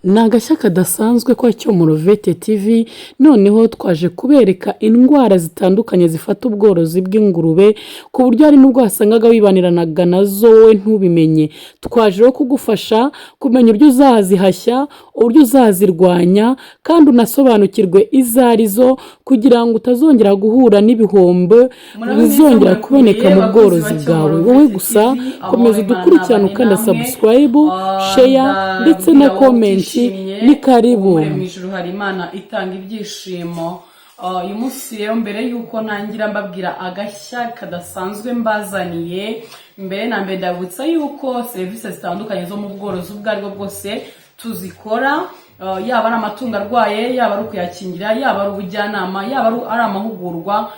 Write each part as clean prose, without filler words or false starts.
Ni agashya kadasanzwe kwa Cyomorovete TV, noneho twaje kubereka indwara zitandukanye zifata ubworozi bw'ingurube, ku buryo hari n'ubwo wasangaga wibaniranaga nazo wowe ntubimenye. Twaje rero kugufasha kumenya uburyo uzazihashya, uburyo uzazirwanya, kandi unasobanukirwe izo arizo, kugira ngo utazongera guhura n'ibihombo bizongera kuboneka mu bworozi bwawe. Wowe gusa komeza udukurikirane ukanda subscribe, share ndetse na comment. Ni karibu. Mu ijuru hari Imana itanga ibyishimo. Uyu munsi rero mbere yuko ntangira mbabwira agashya kadasanzwe mbazaniye, mbere na mbere ndabutsa yuko serivisi zitandukanye zo mu bworozi ubwo aribwo bwose tuzikora, yaba ari amatungo arwaye, yaba ari ukuyakingira, yaba ari ubujyanama, yaba ari amahugurwa.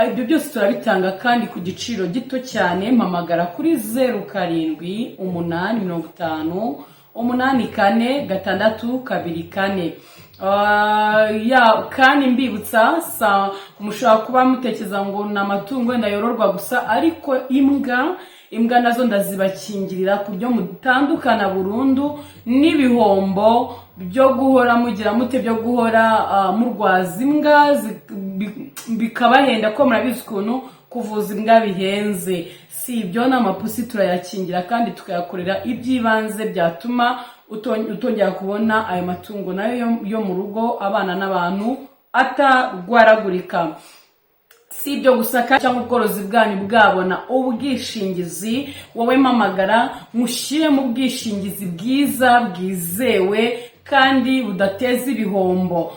Ibyo byose turabitanga kandi ku giciro gito cyane. Mpamagara kuri 078850 84 kandi mbibutsa mushobora kuba mutekereza ngo ni amatungo wenda yororwa gusa, ariko imbwa nazo ndazibakingirira ku buryo mutandukana burundu n'ibihombo byo guhora mugira mute, byo guhora murwaza imbwa bikabahenda, ko murabizi ukuntu kuvuza imbwa bihenze. Si ibyo, n'amapusi turayakingira kandi tukayakorera iby'ibanze byatuma utongera kubona ayo matungo nayo yo mu rugo, abana n'abantu atarwaragurika. Si ibyo gusa kandi cyangwa ubworozi bwanyu bwabona ubwishingizi, wowe mpamagara mushyire mu bwishingizi bwiza bwizewe kandi budateza ibihombo.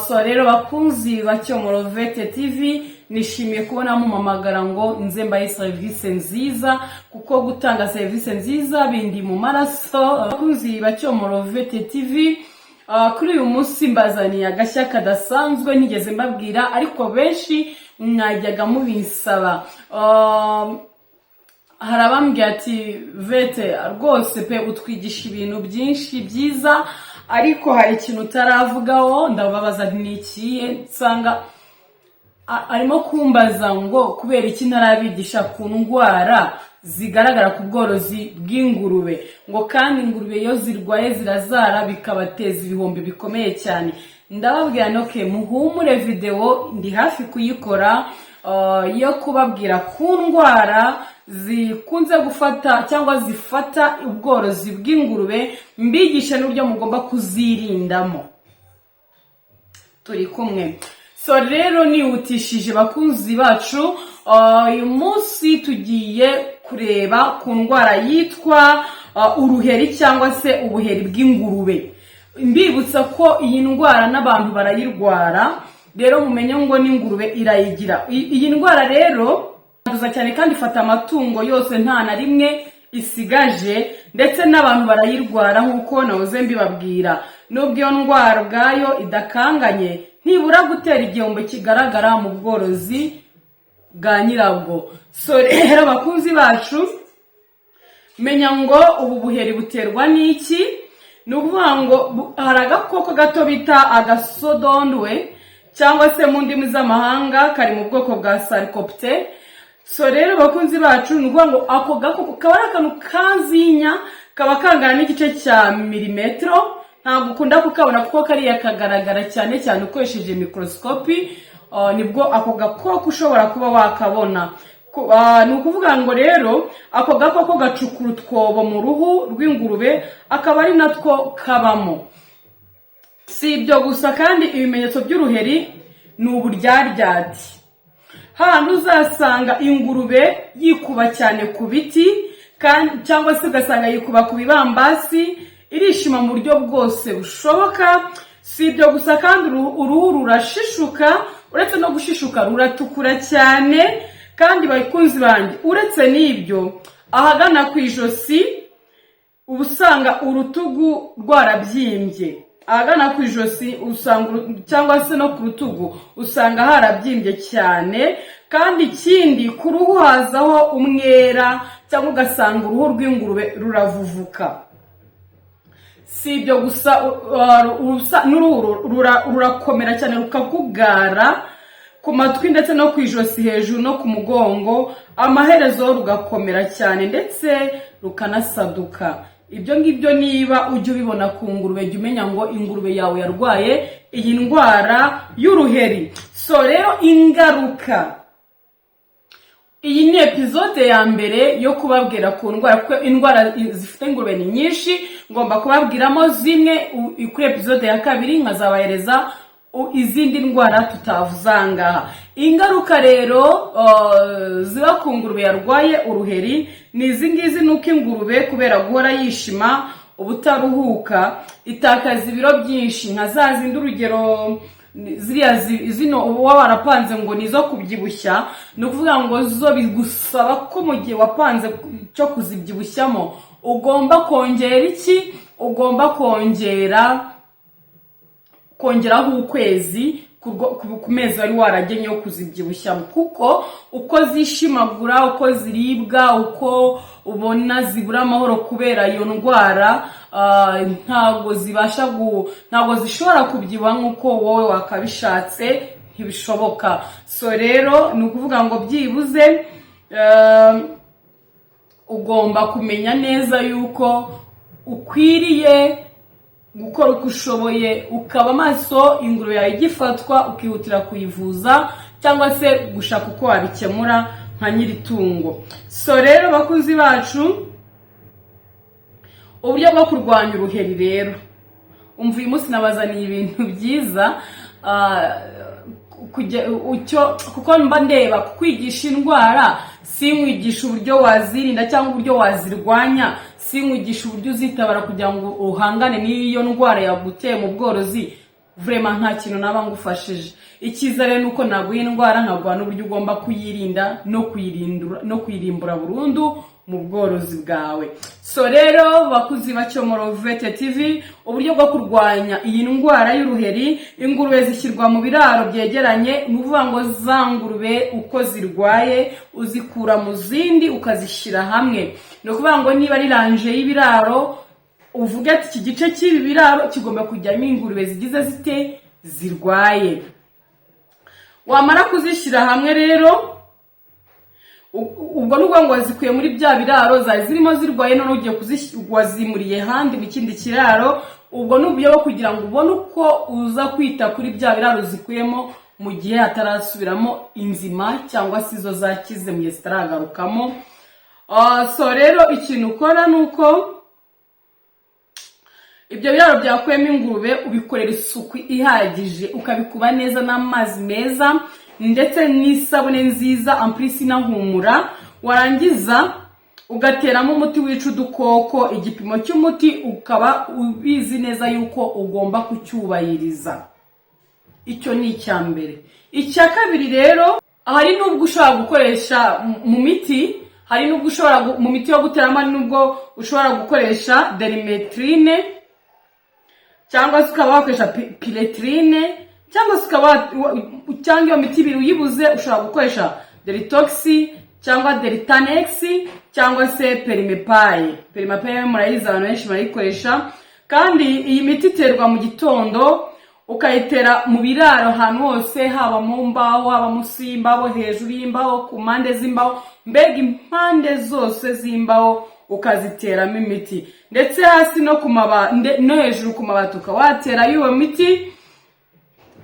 So rero bakunzi ba Cyomorovete TV, nishimiye kubona mumamagara ngo nze mbaye serivisi nziza, kuko gutanga serivisi nziza bindi mu maraso. Bakunzi ba Cyomorovete TV, kuri uyu munsi mbazaniye agashya kadasanzwe ntigeze mbabwira, ariko benshi mwajyaga mubinsaba. Hari abambwira ati Vete rwose pe utwigisha ibintu byinshi byiza, ariko hari ikintu utaravugaho. Ndababaza ntikiye, nsanga arimo kumbaza ngo kubera iki ntarabigisha ku ndwara zigaragara ku bworozi bw'ingurube, ngo kandi ingurube iyo zirwaye zirazara bikabateza ibihombi bikomeye cyane. Ndababwira noke muhumure, video ndi hafi kuyikora yo kubabwira ku ndwara zikunze gufata cyangwa zifata ubworozi bw'ingurube, mbigisha n'uburyo mugomba kuzirindamo. Turi kumwe. So rero nihutishije bakunzi bacu, uyu munsi tugiye kureba ku ndwara yitwa uruheri cyangwa se ubuheri bw'ingurube. Mbibutsa ko iyi ndwara n'abantu barayirwara, rero mumenye ngo n'ingurube irayigira. Iyi ndwara rero yanduza cyane kandi ifata amatungo yose, nta na rimwe isigaje, ndetse n'abantu barayirwara nk'uko nahoze mbibabwira. Nubwo iyo ndwara ubwayo idakanganye, ntibura gutera igihombo kigaragara mu bworozi bwa nyirabwo. So rero bakunzi bacu, menya ngo ubu buheri buterwa n'iki. Ni ukuvuga ngo hari agakoko gato bita agasodondwe, cyangwa se mu ndimi z'amahanga kari mu bwoko bwa sarcopte. So rero bakunzi bacu, ni ukuvuga ngo ako gakoko kaba ari akantu kazinya, kaba kangana n'igice cya milimetero. Ntabwo ukunda kukabona kuko kariya kagaragara cyane cyane ukoresheje microscope, nibwo ako gakoko ushobora kuba wakabona. Ni ukuvuga ngo rero ako gakoko gacukura utwobo mu ruhu rw'ingurube, akaba ari natwo kabamo. Si ibyo gusa kandi, ibimenyetso by'uruheri ni uburyaryati. Hano uzasanga ingurube yikuba cyane ku biti, cyangwa se ugasanga yikuba ku bibambasi, irishima mu buryo bwose bushoboka. Si ibyo gusa kandi, uruhu rurashishuka, uretse no gushishuka ruratukura cyane. Kandi bakunzi banjye, uretse n'ibyo, ahagana ku ijosi uba usanga urutugu rwarabyimbye. Ahagana ku ijosi usanga, cyangwa se no ku rutugu usanga harabyimbye cyane. Kandi ikindi, ku ruhu hazaho umwera, cyangwa ugasanga uruhu rw'ingurube ruravuvuka. Si ibyo gusa, n'uruhu rurakomera cyane rukakugara ku matwi ndetse no ku ijosi hejuru no ku mugongo, amaherezo rugakomera cyane ndetse rukanasaduka. ibyo ngibyo niba ujya ubibona ku ngurube, jya umenya ngo ingurube yawe yarwaye iyi ndwara y'uruheri. So rero ingaruka, iyi ni episode ya mbere yo kubabwira ku ndwara, kuko indwara zifite ingurube ni nyinshi, ngomba kubabwiramo zimwe. Kuri episode ya kabiri nkazabahereza izindi ndwara tutavuze ngaha. Ingaruka rero ziba ku ngurube yarwaye uruheri ni izi ngizi: nuko ingurube kubera guhora yishima ubutaruhuka itakaza ibiro byinshi, nka za zindi urugero ziriya zino uba warapanze ngo nizo kubyibushya, ni ukuvuga ngo zo bigusaba ko mu gihe wapanze cyo kuzibyibushyamo ugomba kongera iki? Ugomba kongeraho ukwezi ku mezi wari waragennye yo kuzibyibushyamo, kuko uko zishimagura, uko ziribwa, uko ubona zibura amahoro kubera iyo ndwara, ntago zishobora kubyibuha nk'uko wowe wakabishatse, ntibishoboka. So rero ni ukuvuga ngo byibuze ugomba kumenya neza yuko ukwiriye gukora uko ushoboye, ukaba maso ingurube yawe igifatwa ukihutira kuyivuza, cyangwa se gushaka uko wabikemura nka nyiritungo. So rero bakuzi bacu, uburyo bwo kurwanya uruheri rero, umva uyu munsi nabazaniye ibintu byiza, kuko mba ndeba kukwigisha indwara, sinkwigisha uburyo wazirinda cyangwa uburyo wazirwanya, sinkwigisha uburyo uzitabara kugira ngo uhangane n'iyo ndwara yaguteye mu bworozi. Vraiment nta kintu naba ngufashije. Icyiza rero nuko naguha indwara, nkaguha n'uburyo ugomba kuyirinda no kuyirimbura burundu mu bworozi bwawe. So rero bakuzi bacyomoro Vet TV, uburyo bwo kurwanya iyi ndwara y'uruheri: ingurube zishyirwa mu biraro byegeranye, ni ukuvuga ngo za ngurube uko zirwaye uzikura mu zindi ukazishyira hamwe. Ni ukuvuga ngo niba ari ranje y'ibiraro, uvuga ati iki gice cy'ibi biraro kigomba kujyamo ingurube zigize zite zirwaye. Wamara kuzishyira hamwe rero, ubwo nubwo ngo wazikuye muri bya biraro zari zirimo zirwaye, none ugiye wazimuriye handi mu kindi kiraro, ubwo n'uburyo bwo kugira ngo ubone uko uza kwita kuri bya biraro zikuyemo mu gihe hatarasubiramo inzima, cyangwa se izo zakize mu gihe zitaragarukamo. So rero ikintu ukora nuko ibyo biraro byakuyemo ingurube ubikorera isuku ihagije, ukabikuba neza n'amazi meza ndetse n'isabune nziza amplisi inahumura. Warangiza ugateramo umuti wica udukoko, igipimo cy'umuti ukaba ubizi neza yuko ugomba kucyubahiriza. Icyo ni icya mbere. Icya kabiri rero, hari n'ubwo ushobora gukoresha mu miti, hari n'ubwo ushobora mu miti yo guteramo, n'ubwo ushobora gukoresha derimetrine, cyangwa se ukaba wakoresha piletrine, cyangwa se cyangwa iyo miti ibiri uyibuze ushobora gukoresha deritoxi cyangwa deritanex cyangwa se perimepaye. Perimepaye murayizi, abantu benshi barayikoresha. Kandi iyi miti iterwa mu gitondo, ukayitera mu biraro ahantu hose, haba mu mbaho, haba munsi y'imbaho, hejuru y'imbaho, ku mpande z'imbaho, mbega impande zose z'imbaho ukaziteramo imiti, ndetse hasi no hejuru ku mabati ukawatera iyo miti.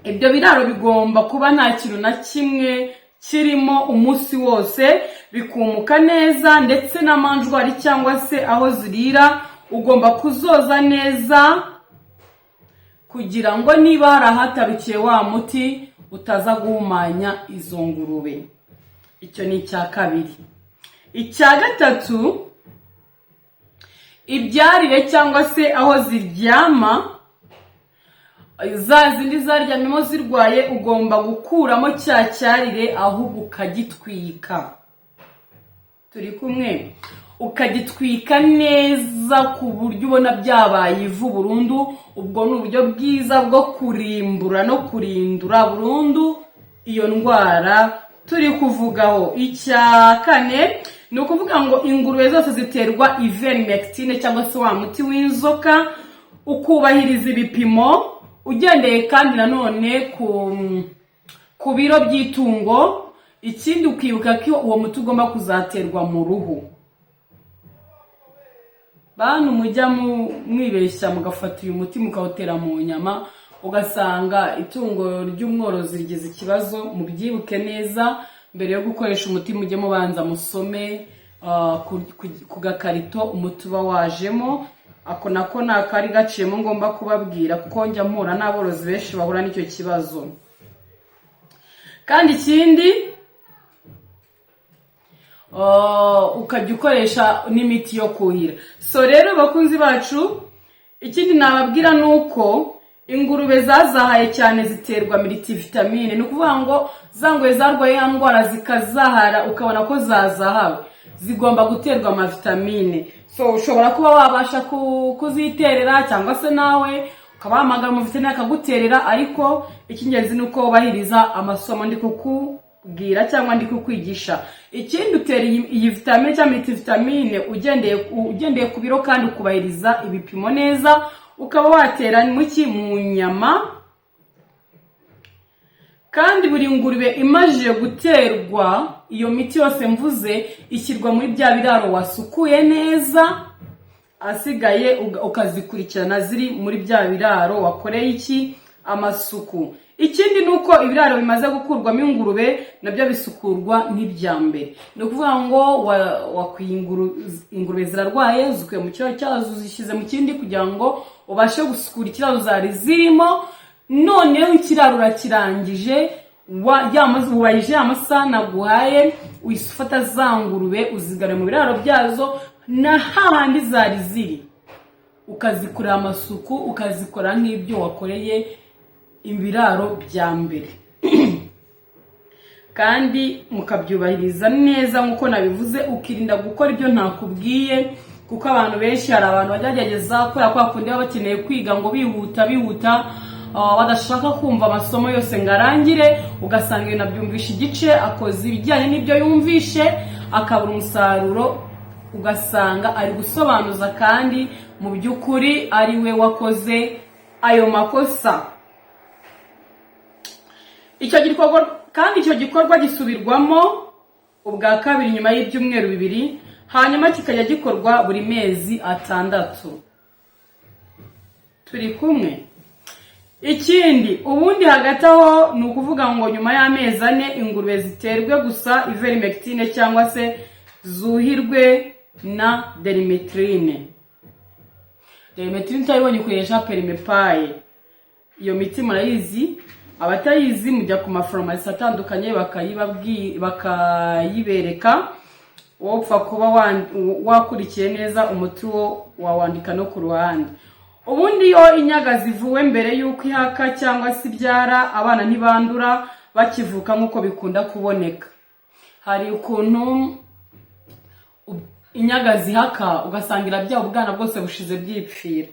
Ibyo biraro bigomba kuba nta kintu na kimwe kirimo umunsi wose, bikumuka neza, ndetse n'amanjwari cyangwa se aho zirira ugomba kuzoza neza, kugira ngo niba hari ahatarukiye wa muti utaza guhumanya izo ngurube. Icyo ni icya kabiri. Icya gatatu, ibyarire cyangwa se aho ziryama, za zindi zaryamyemo zirwaye, ugomba gukuramo cya cyarire ahubwo ukagitwika. Turi kumwe? Ukagitwika neza ku buryo ubona byabaye ivu burundu. Ubwo ni uburyo bwiza bwo kurimbura no kurindura burundu iyo ndwara turi kuvugaho. Icya kane ni ukuvuga ngo ingurube zose ziterwa ivermectine cyangwa se wa muti w'inzoka, ukubahiriza ibipimo ugendeye kandi nanone ku biro by'itungo. Ikindi ukibuka ko uwo muti ugomba kuzaterwa mu ruhu. bantu mujya mwibeshya mugafata uyu muti mukawutera mu nyama ugasanga itungo ry'umworozi rigize ikibazo. Mubyibuke neza mbere yo gukoresha umuti mujye mubanza musome ku gakarito umuti uba wajemo. Ako nako nakari gaciyemo ngomba kubabwira kuko njya mpura n'aborozi benshi bahura n'icyo kibazo. Kandi ikindi ukajya ukoresha n'imiti yo kuhira. So rero bakunzi bacu, ikindi nababwira nuko ingurube zazahaye cyane ziterwa multivitamine. Ni ukuvuga ngo zangwe zarwaye ya ndwara zikazahara ukabona ko zazahawe, zigomba guterwa amavitamine. So ushobora kuba wabasha kuziterera cyangwa se nawe ukabahamagara umuvitamine akaguterera, ariko icy'ingenzi nuko wubahiriza amasomo ndi kukubwira cyangwa ndi kukwigisha. Ikindi utera iyi vitamine cyangwa multivitamine ugendeye ku biro kandi ukubahiriza ibipimo neza. Ukaba watera mu nyama. Kandi buri ngurube imajije guterwa iyo miti yose mvuze ishyirwa muri bya biraro wasukuye neza, asigaye ukazikurikirana ziri muri bya biraro wakoreye amasuku. Ikindi nuko ibiraro bimaze gukurwamo ingurube nabyo bisukurwa nk'ibya mbere. Ni ukuvuga ngo wakwiye ingurube zirarwaye zikuye mu kiraro cyazo zishyize mu kindi kugira ngo ubashe gusukura ikiraro zari zirimo. Noneho ikiraro urakirangije wubahije amasaha naguhaye, ufata za ngurube uzigare mu biraro byazo na hahandi zari ziri, ukazikorera amasuku, ukazikora nk'ibyo wakoreye ibiraro bya mbere. Kandi mukabyubahiriza neza nk'uko nabivuze, ukirinda gukora ibyo ntakubwiye, kuko abantu benshi hari abantu bagerageza kubera ko bakundi baba bakeneye kwiga ngo bihuta badashaka kumva amasomo yose ngo arangire, ugasanga ibintu abyumvisha igice, akoze ibijyanye n'ibyo yumvishe akabura umusaruro, ugasanga ari gusobanuza kandi mu by'ukuri ari we wakoze ayo makosa. Icyo gikorwa gisubirwamo ubwa kabiri nyuma y'ibyumweru 2, hanyuma kikajya gikorwa buri mezi 6. Turi kumwe? Ikindi ubundi hagati aho ni ukuvuga ngo nyuma y'amezi 4 ingurube ziterwe gusa ivermectine cyangwa se zuhirwe na derimetrine. Derimetrine tayibonye kuresha perimepaye. Iyo miti murayizi, abatayizi mujya ku mafarumasi atandukanye bakayibereka. Wopfa kuba wakurikiye neza umuti wo wawandika no ku ruhande. Ubundi iyo inyaga zivuwe mbere yuko ihaka cyangwa se ibyara, abana ntibandura bakivuka nk'uko bikunda kuboneka. Hari ukuntu inyaga zihaka ugasangira bya ubwana bwose bushize byipfira,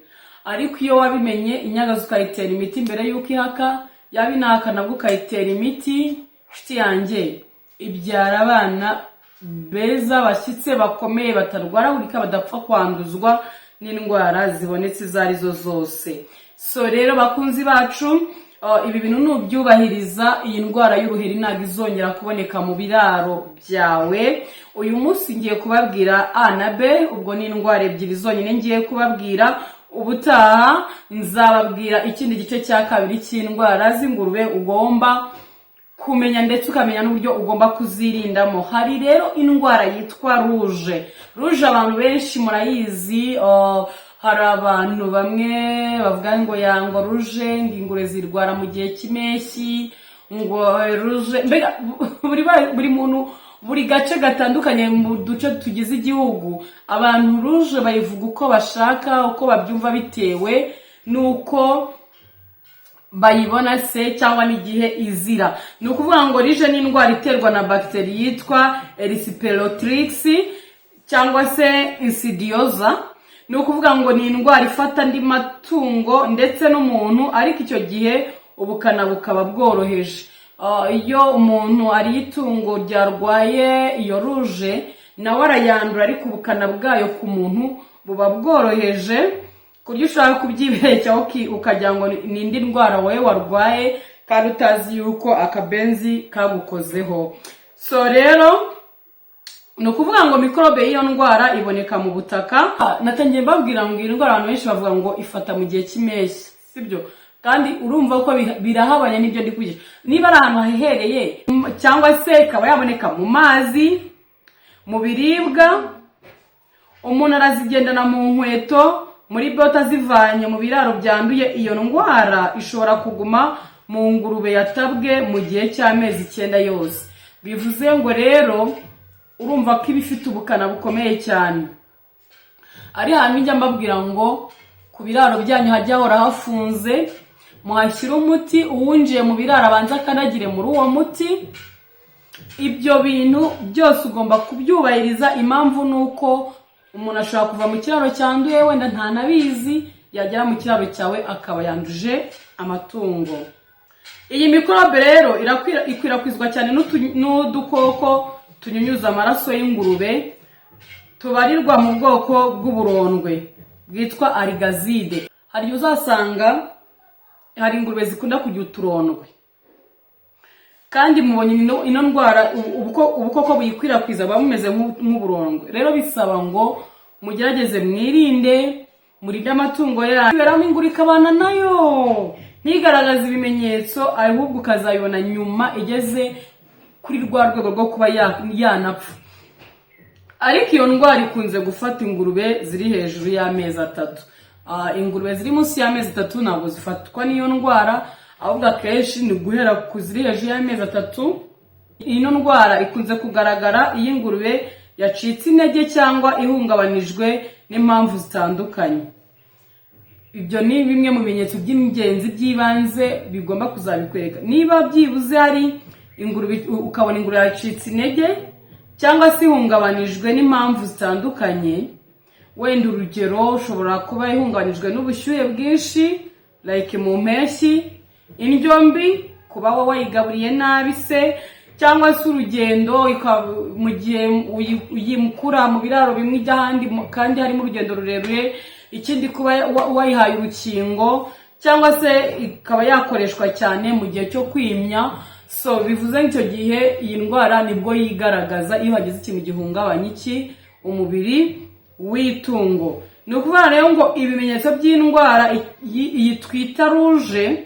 ariko iyo wabimenye inyaga zukayitera imiti mbere yuko ihaka, yabinaka nabwo ukayitera imiti, nshuti yanjye ibyara abana beza bashyitse bakomeye batarwaragurika, badapfa kwanduzwa n'indwara zibonetse zarizo zose. So rero bakunzi bacu, ibi bintu nubyubahiriza iyi ndwara y'uruheri ntabwo izongera kuboneka mu biraro byawe. Uyu munsi ngiye kubabwira A na B, ubwo ni indwara ebyiri zonyine ngiye kubabwira. Ubutaha nzababwira ikindi gice cya kabiri cy'indwara z'ingurube ugomba kumenya ndetse ukamenya n'uburyo ugomba kuzirindamo. Hari rero indwara yitwa rouge. Rouge abantu benshi murayizi, hari abantu bamwe bavuga ngo yango rouge ingurube zirwara mu gihe cy'impeshyi, ngo rouge mbega buri muntu buri gace gatandukanye mu duce tugize igihugu abantu rouge bayivuga uko bashaka, uko babyumva bitewe nuko bayibona se cyangwa n'igihe izira. Ni ukuvuga ngo rouge ni indwara iterwa na bakteri yitwa Erysiperotrix cyangwa se insidiosa. Ni ukuvuga ngo ni indwara ifata andi matungo ndetse n'umuntu, ariko icyo gihe ubukana bukaba bworoheje. Iyo umuntu ari itungo ryarwaye iyo rouge nawe arayandura, ariko ubukana bwayo ku muntu buba bworoheje kuryo ushaka kubyibeshyaho ukagira ngo ni indi ndwara wowe warwaye kandi utazi yuko akabenzi kagukozeho. So rero ni ukuvuga ngo mikorobe y'iyo ndwara iboneka mu butaka. Natangiye mbabwira ngo iyi ndwara abantu benshi bavuga ngo ifata mu gihe cy'impeshyi, sibyo? Kandi urumva ko birahabanye n'ibyo ndi kugira. Niba ari ahantu hahehereye cyangwa se ikaba yaboneka mu mazi, mu biribwa, umuntu arazigendana mu nkweto, muri bote zivanye mu biraro byanduye, iyo ndwara ishobora kuguma mu ngurube yatabwe mu gihe cy'amezi 9 yose. Bivuze ngo rero urumva ko iba ifite ubukana bukomeye cyane. Ari hantu njya mbabwira ngo ku biraro byanyu hajya hora hafunze, muhashyira umuti, uwunjiye mu biraro abanza akanagire muri uwo muti. Ibyo bintu byose ugomba kubyubahiriza. Impamvu nuko umuntu ashobora kuva mu kiraro cyanduye wenda ntanabizi, yagera mu kiraro cyawe akaba yanduje amatungo. Iyi mikorobe rero ikwirakwizwa cyane n'udukoko tunyunyuza amaraso y'ingurube tubarirwa mu bwoko bw'uburondwe bwitwa aligazide. Hari uzasanga hari ingurube zikunda kugira uturondwe, kandi mubonye ino ndwara ubukoko buyikwirakwiza buba bumeze nk'uburondwe. Rero bisaba ngo mugerageze mwirinde, murinde amatungo yanyu. Beramo ingurube ikabana nayo ntigaragaza ibimenyetso, ahubwo ukazayibona nyuma igeze kuri rwa rwego rwo kuba yanapfa. Ariko iyo ndwara ikunze gufata ingurube ziri hejuru y'amezi 3. Ingurube ziri munsi y'amezi 3 ntabwo zifatwa n'iyo ndwara, ahubwo akenshi ni guhera ku ziri hejuru y'amezi 3. Ino ndwara ikunze kugaragara iyo ingurube yacitse intege cyangwa ihungabanijwe n'impamvu zitandukanye. Ibyo ni bimwe mu bimenyetso by'ingenzi by'ibanze bigomba kuzabikwereka. Niba byibuze hari ingurube, ukabona ingurube yacitse intege cyangwa se ihungabanijwe n'impamvu zitandukanye, wenda urugero ushobora kuba ihungabanijwe n'ubushyuhe bwinshi, like mu mpeshyi, indyo mbi, kuba wayigaburiye nabi se, cyangwa se urugendo mu gihe uyimukura mu biraro bimwe ijya ahandi kandi harimo urugendo rurerure. Ikindi kuba wayihaye urukingo cyangwa se ikaba yakoreshwa cyane mu gihe cyo kwimya. So bivuze icyo gihe iyi ndwara nibwo yigaragaza iyo hagize ikintu gihungabanya umubiri w'itungo. Ni ukuvuga rero ngo ibimenyetso by'indwara iyi twita rouge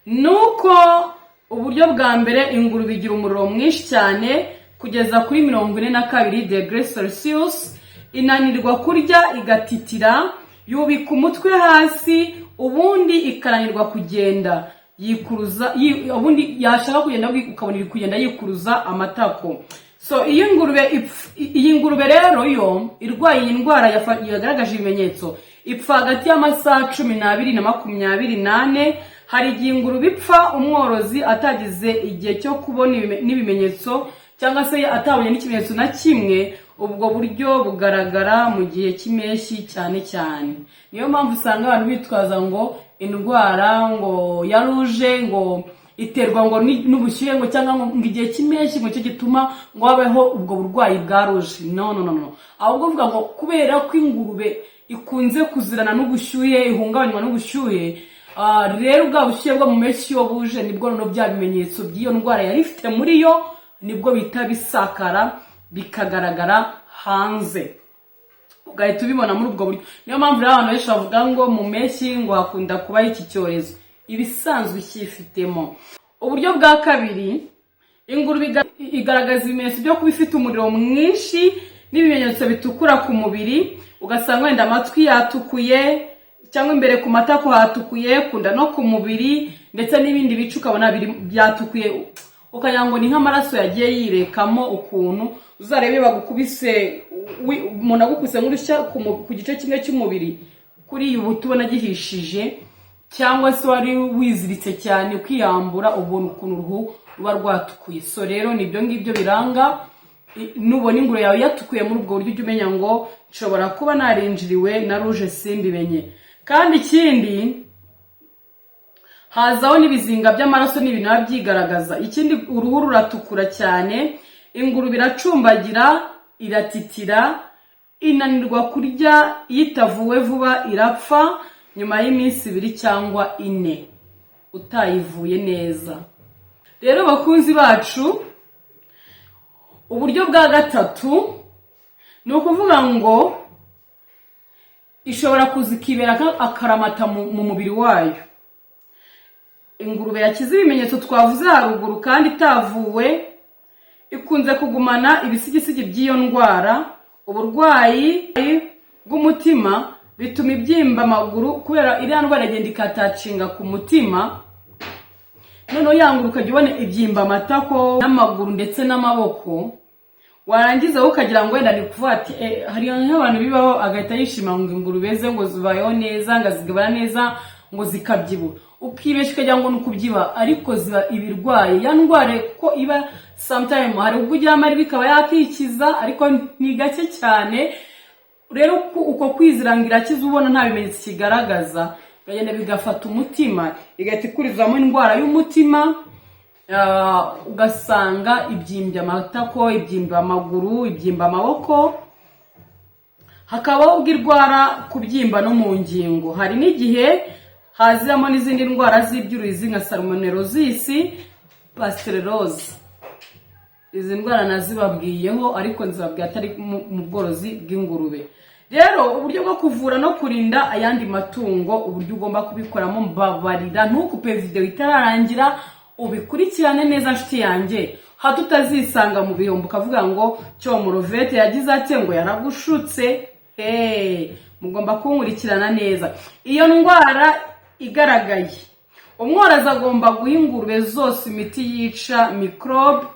nuko uburyo bwa mbere ingurube igira umuriro mwinshi cyane kugeza kuri 42 degrees Celsius, inanirwa kurya, igatitira, yubika umutwe hasi, ubundi ikaranirwa kugenda, yikuruza ubundi yashaka kugenda ukabona iri kugenda yikuruza amatako. So iyi ngurube rero yo irwaye iyi ndwara yagaragaje ibimenyetso, ipfa hagati y'amasaha 12 na 28. Hari igihe ingurube ipfa umworozi atagize igihe cyo kubona n'ibimenyetso cyangwa se atabonye n'ikimenyetso na kimwe. Ubwo buryo bugaragara mu gihe cy'impeshyi cyane cyane. Niyo mpamvu usanga abantu bitwaza ngo indwara ngo ya rouge ngo iterwa ngo n'ubushyuhe ngo cyangwa ngo igihe cy'impeshyi ngo cyo gituma ngo habeho ubwo burwayi bwa rouge. No. Ahubwo uvuga ngo kubera ko ingurube ikunze kuzirana n'ubushyuhe, ihungabanywa n'ubushyuhe, rero ubwa bushyuhe bwo mu mpeshyi yo buje nibwo no bya bimenyetso by'iyo ndwara yari ifite muri yo nibwo bita bisakara bikagaragara hanze, ugahita ubibona muri ubwo buryo. Niyo mpamvu rero abantu benshi bavuga ngo mu mpeshyi ngo hakunda kuba iki cyorezo. Ibisanzwe cyifitemo. Uburyo bwa kabiri, ingurube igaragaza ibimenyetso byo kuba ifite umuriro mwinshi n'ibimenyetso bitukura ku mubiri, ugasanga wenda amatwi yatukuye cyangwa imbere ku matako hatukuye, kunda no ku mubiri ndetse n'ibindi bice ukabona byatukuye, ukagira ngo ni nk'amaraso yagiye yirekamo ukuntu. Uzarebe bagukubise umuntu agukubise nk'urushya ku gice kimwe cy'umubiri kuri ubu tubona gihishije, cyangwa se wari wiziritse cyane kwiyambura, ubona ukuntu uruhu ruba rwatukuye. So rero nibyo ngibyo biranga nubona ingurube yawe yatukuye muri ubwo buryo, ujye umenya ngo nshobora kuba narinjiriwe na rouge simbimenye. Kandi ikindi, hazaho n'ibizinga by'amaraso n'ibintu byigaragaza. Ikindi, uruhu ruratukura cyane, ingurube iracumbagira, iratitira, inanirwa kurya, iyo itavuwe vuba irapfa nyuma y'iminsi 2 cyangwa 4 utayivuye neza. Rero bakunzi bacu, uburyo bwa gatatu ni ukuvuga ngo ishobora kuzikibera akaramata mu mubiri wayo. Ingurube yakize ibimenyetso twavuze haruguru kandi itavuwe ikunze kugumana ibisigisigi by'iyo ndwara. Uburwayi bw'umutima bituma ibyimba amaguru kubera iriya ndwara igenda ikatacinga ku mutima, noneho yangura ukajya ubona ibyimba amatako n'amaguru ndetse n'amaboko, warangiza ukagira ngo wenda ni kuvuga ati hari nk'abantu bibaho agahita yishima ngo ingurube ze ngo zibayeho neza, ngo zigabana neza, ngo zikabyibura, ukibeshya ukagira ngo ni ukubyiba ariko ziba ibirwaye. Ya ndwara kuko iba sometime hari ubwo ugira amahirwe ikaba yakikiza ariko ni gake cyane. Rero uko kwizirangira kiza ubona nta bimenyetso kigaragaza, bagenda bigafata umutima igahita ikurizamo indwara y'umutima, ugasanga ibyimbye amatako, ibyimba amaguru, ibyimba amaboko, hakabaho ubwirwara kubyimba no mu ngingo. Hari n'igihe haziramo n'izindi ndwara z'ibyuruzi nka salmonellosis, pasteurose. Izi ndwara nazibabwiyeho ariko nzibabwiye atari mu bworozi bw'ingurube. Rero uburyo bwo kuvura no kurinda ayandi matungo, uburyo ugomba kubikoramo mbabarira ntukupe video itararangira ubikurikirane neza nshuti yanjye, hato utazisanga mu bihombo ukavuga ngo Cyomurovete yagize ate ngo yaragushutse. Mugomba kunkurikirana neza. Iyo ndwara igaragaye, umworozi agomba guha ingurube zose imiti yica microbe.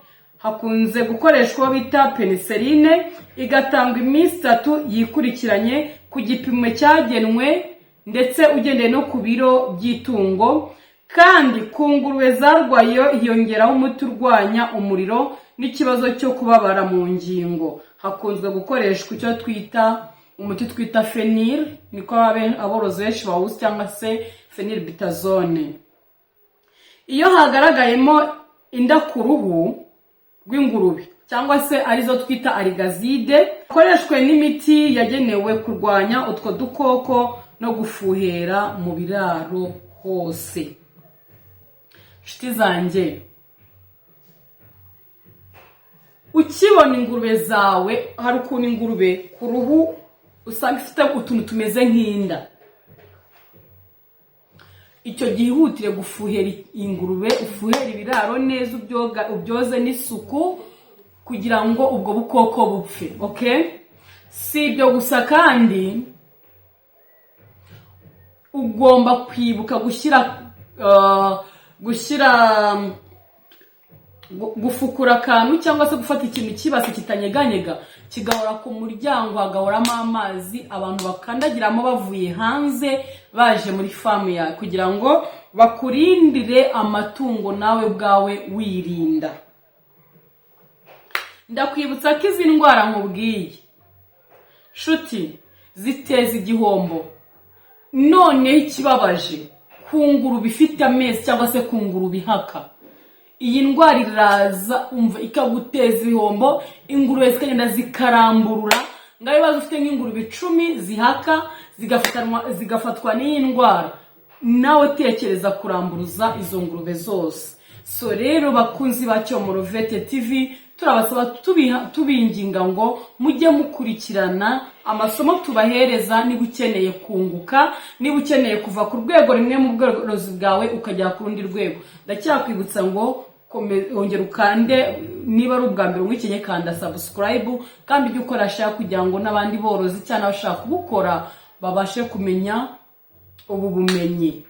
Hakunze gukoreshwa bita penicilline, igatangwa iminsi 3 yikurikiranye ku gipimo cyagenwe ndetse ugendeye no ku biro by'itungo. Kandi ku ngurube zarwaye hiyongeraho umuti urwanya umuriro n'ikibazo cyo kubabara mu ngingo. Hakunzwe gukoreshwa icyo twita umuti twita phenil, niko aborozi benshi bawuzi, cyangwa se phenylbutazone. Iyo hagaragayemo inda ku ruhu rw'ingurube cyangwa se arizo twita aligazide, koreshwe n'imiti yagenewe kurwanya utwo dukoko no gufuhera mu biraro hose. Nshuti zanjye, ukibona ingurube zawe, hari ukuntu ingurube ku ruhu usanga ifite utuntu tumeze nk'inda, icyo gihutire gufuhera ingurube, ufuhera ibiraro neza, ubyoze n'isuku kugira ngo ubwo bukoko bupfe. Si ibyo gusa kandi ugomba kwibuka gufukura akantu cyangwa se gufata ikintu kibase kitanyeganyega kigahora ku muryango, hagahoramo amazi abantu bakandagiramo bavuye hanze baje muri famu yawe, kugira ngo bakurindire amatungo nawe bwawe wirinda. Ndakwibutsa ko izi ndwara nkubwiye shuti ziteza igihombo. None ikibabaje ku ngurube ifite amezi cyangwa se ku ngurube ihaka, iyi ndwara iraza umva ikaguteza ibihombo, ingurube zikagenda zikaramburura. Ngaho ibibazo ufite nk'ingurube 10 zihaka zigafatwa n'iyi ndwara, nawe tekereza kuramburuza izo ngurube zose. So rero bakunzi ba Cyomurovete TV, turabasaba tubinginga ngo mujye mukurikirana amasomo tubahereza. Niba ukeneye kunguka, niba ukeneye kuva ku rwego rimwe mu bworozi bwawe ukajya ku rundi rwego, ndacyakwibutsa ngo ongera ukande, niba ari ubwa mbere mwikenye kanda subscribe, kandi ujye ukora share kugira ngo n'abandi borozi cyane bashaka kubukora babashe kumenya ubu bumenyi.